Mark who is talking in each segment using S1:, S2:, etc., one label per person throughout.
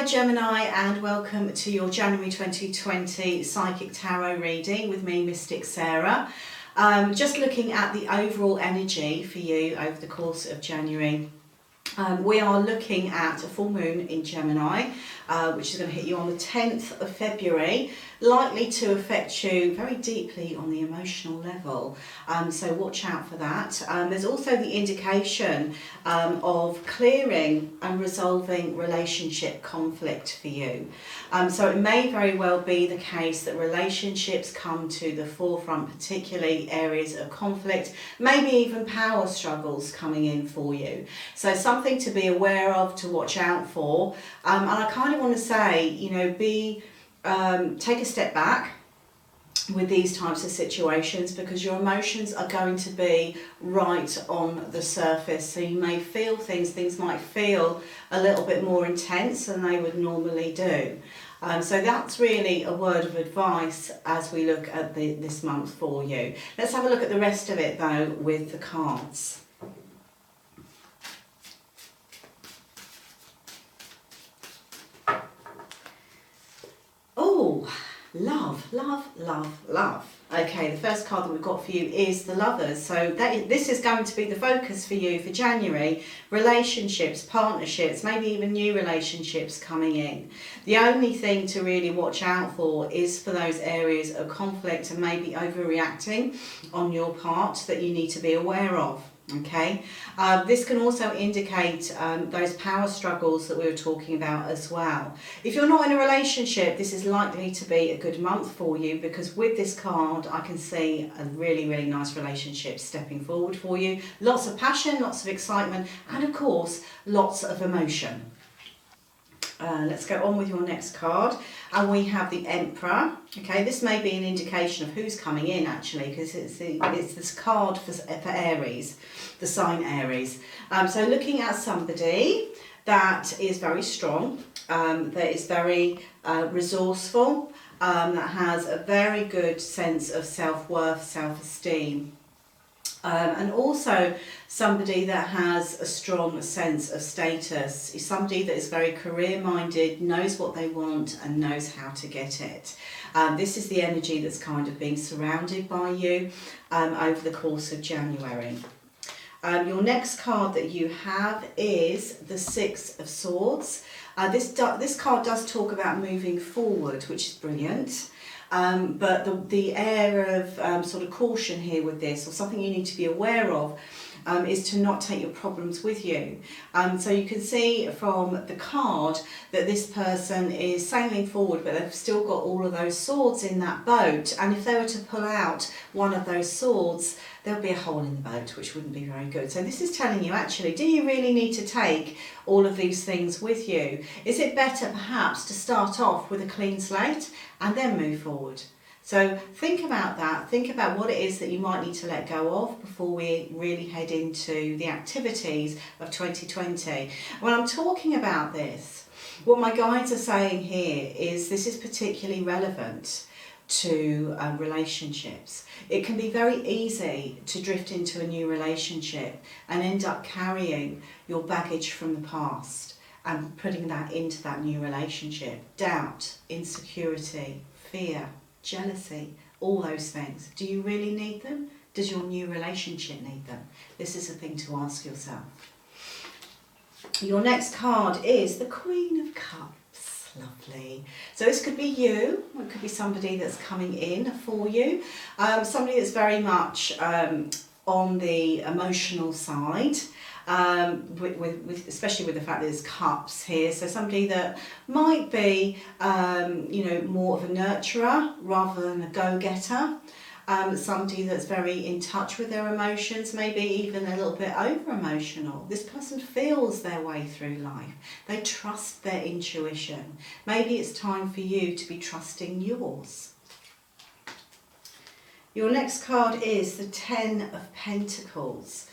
S1: Gemini, and welcome to your January 2020 Psychic Tarot reading with me, Mystic Sarah. Just looking at the overall energy for you over the course of January. We are looking at a full moon in Gemini, which is going to hit you on the 10th of February, likely to affect you very deeply on the emotional level. So watch out for that. There's also the indication of clearing and resolving relationship conflict for you. So it may very well be the case that relationships come to the forefront, particularly areas of conflict, maybe even power struggles coming in for you. So something to be aware of, to watch out for. And I kind of want to say, you know, take a step back with these types of situations, because your emotions are going to be right on the surface. So you may feel things might feel a little bit more intense than they would normally do. So that's really a word of advice as we look at this month for you. Let's have a look at the rest of it though with the cards. Oh, love, love, love, love. Okay, the first card that we've got for you is the Lovers. So this is going to be the focus for you for January. Relationships, partnerships, maybe even new relationships coming in. The only thing to really watch out for is for those areas of conflict and maybe overreacting on your part that you need to be aware of. Okay, this can also indicate those power struggles that we were talking about as well. If you're not in a relationship, this is likely to be a good month for you, because with this card I can see a really, really nice relationship stepping forward for you. Lots of passion, lots of excitement, and of course lots of emotion. Let's go on with your next card, and we have the Emperor. Okay, this may be an indication of who's coming in actually, because it's this card for Aries, the sign Aries. So looking at somebody that is very strong, that is very resourceful, that has a very good sense of self-worth, self-esteem. And also somebody that has a strong sense of status, is somebody that is very career-minded, knows what they want and knows how to get it. This is the energy that's kind of being surrounded by you over the course of January. Your next card that you have is the Six of Swords. This card does talk about moving forward, which is brilliant. But the air of sort of caution here with this, or something you need to be aware of, is to not take your problems with you. So you can see from the card that this person is sailing forward, but they've still got all of those swords in that boat, and if they were to pull out one of those swords, there'll be a hole in the boat, which wouldn't be very good. So this is telling you, actually, do you really need to take all of these things with you? Is it better perhaps to start off with a clean slate and then move forward? So think about that, think about what it is that you might need to let go of before we really head into the activities of 2020. When I'm talking about this, what my guides are saying here is this is particularly relevant to relationships. It can be very easy to drift into a new relationship and end up carrying your baggage from the past and putting that into that new relationship. Doubt, insecurity, fear, jealousy, all those things. Do you really need them? Does your new relationship need them? This is a thing to ask yourself. Your next card is the Queen of Cups. Lovely. So this could be you, or it could be somebody that's coming in for you. Somebody that's very much on the emotional side. Especially with the fact that there's cups here, so somebody that might be more of a nurturer rather than a go-getter, somebody that's very in touch with their emotions, maybe even a little bit over-emotional. This person feels their way through life, they trust their intuition. Maybe it's time for you to be trusting yours. Your next card is the Ten of Pentacles.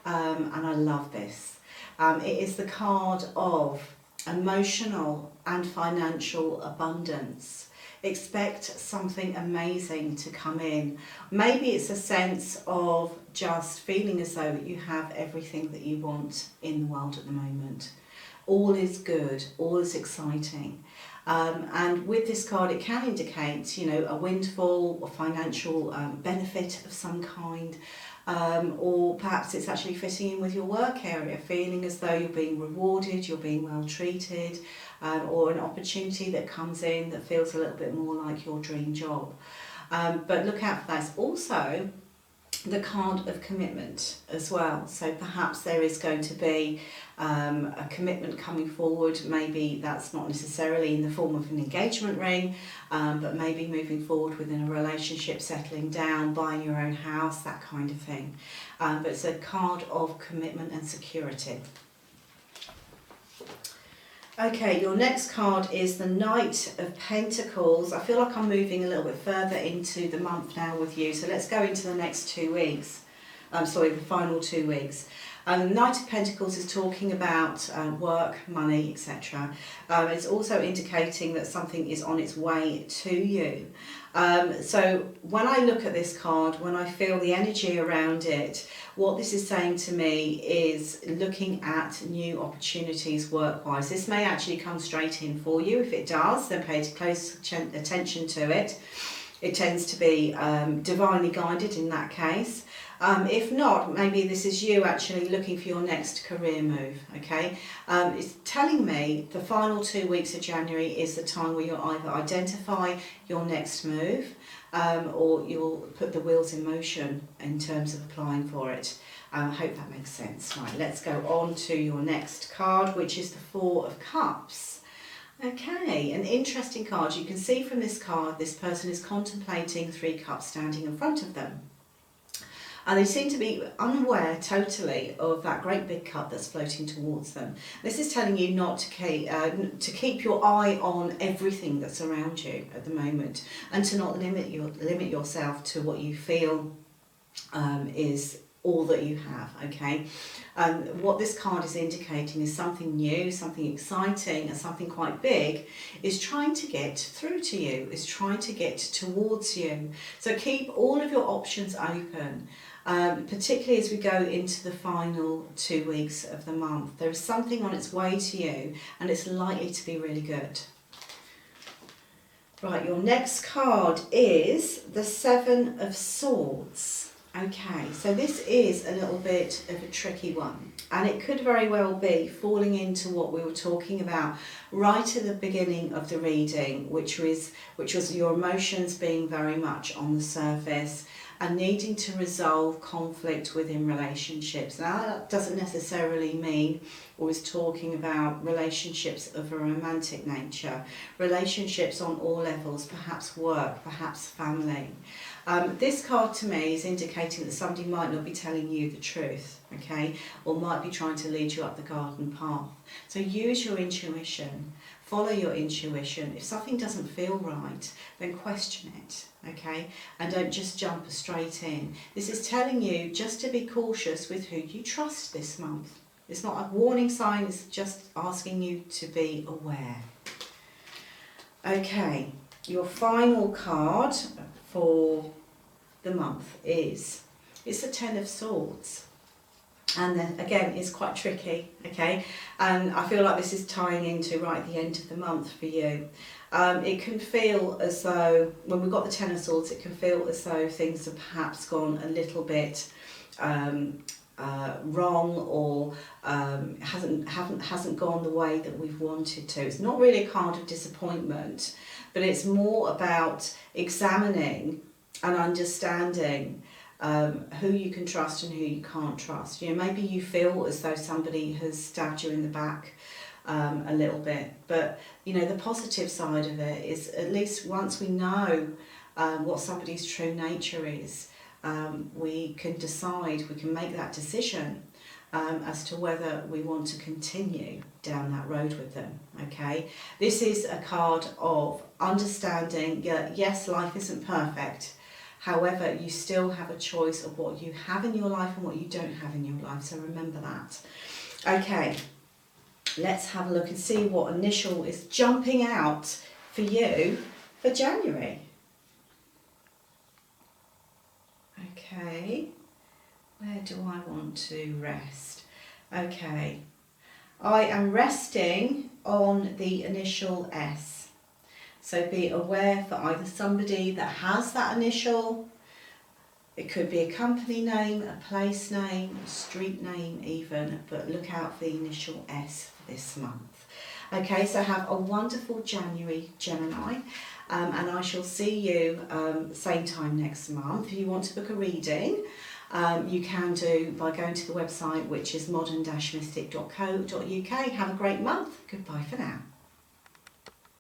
S1: And I love this. It is the card of emotional and financial abundance. Expect something amazing to come in. Maybe it's a sense of just feeling as though you have everything that you want in the world at the moment. All is good, all is exciting. And with this card, it can indicate, you know, a windfall or financial benefit of some kind, or perhaps it's actually fitting in with your work area, feeling as though you're being rewarded, you're being well treated, or an opportunity that comes in that feels a little bit more like your dream job. But look out for that. It's also the card of commitment as well. So perhaps there is going to be a commitment coming forward. Maybe that's not necessarily in the form of an engagement ring, but maybe moving forward within a relationship, settling down, buying your own house, that kind of thing. But it's a card of commitment and security. Okay, your next card is the Knight of Pentacles. I feel like I'm moving a little bit further into the month now with you, so let's go into the next 2 weeks. The final 2 weeks. The Knight of Pentacles is talking about work, money, etc. It's also indicating that something is on its way to you. So when I look at this card, when I feel the energy around it, what this is saying to me is looking at new opportunities work-wise. This may actually come straight in for you. If it does, then pay close attention to it. It tends to be divinely guided in that case. If not, maybe this is you actually looking for your next career move, okay? It's telling me the final 2 weeks of January is the time where you'll either identify your next move or you'll put the wheels in motion in terms of applying for it. I hope that makes sense. Right, let's go on to your next card, which is the Four of Cups. Okay, an interesting card. You can see from this card, this person is contemplating 3 cups standing in front of them. And they seem to be unaware totally of that great big cup that's floating towards them. This is telling you not to keep your eye on everything that's around you at the moment, and to not limit yourself to what you feel is all that you have, okay? What this card is indicating is something new, something exciting, and something quite big is trying to get through to you, is trying to get towards you. So keep all of your options open. Particularly as we go into the final 2 weeks of the month. There is something on its way to you, and it's likely to be really good. Right, your next card is the Seven of Swords. Okay, so this is a little bit of a tricky one, and it could very well be falling into what we were talking about right at the beginning of the reading, which was your emotions being very much on the surface, and needing to resolve conflict within relationships. Now, that doesn't necessarily mean or is talking about relationships of a romantic nature, relationships on all levels, perhaps work, perhaps family. This card to me is indicating that somebody might not be telling you the truth, okay, or might be trying to lead you up the garden path. So use your intuition. Follow your intuition. If something doesn't feel right, then question it, okay? And don't just jump straight in. This is telling you just to be cautious with who you trust this month. It's not a warning sign, it's just asking you to be aware. Okay, your final card for the month is the Ten of Swords. And then again, it's quite tricky, okay? And I feel like this is tying into right at the end of the month for you. It can feel as though, when we've got the Ten of Swords, it can feel as though things have perhaps gone a little bit wrong, or hasn't gone the way that we've wanted to. It's not really a card of disappointment, but it's more about examining and understanding who you can trust and who you can't trust. You know, maybe you feel as though somebody has stabbed you in the back a little bit, but you know, the positive side of it is, at least once we know what somebody's true nature is, we can decide, we can make that decision as to whether we want to continue down that road with them, okay? This is a card of understanding, yes, life isn't perfect. However, you still have a choice of what you have in your life and what you don't have in your life, so remember that. Okay, let's have a look and see what initial is jumping out for you for January. Okay, where do I want to rest? Okay, I am resting on the initial S. So be aware for either somebody that has that initial, it could be a company name, a place name, a street name even, but look out for the initial S for this month. Okay, so have a wonderful January, Gemini, and I shall see you same time next month. If you want to book a reading, you can do by going to the website, which is modern-mystic.co.uk. Have a great month. Goodbye for now.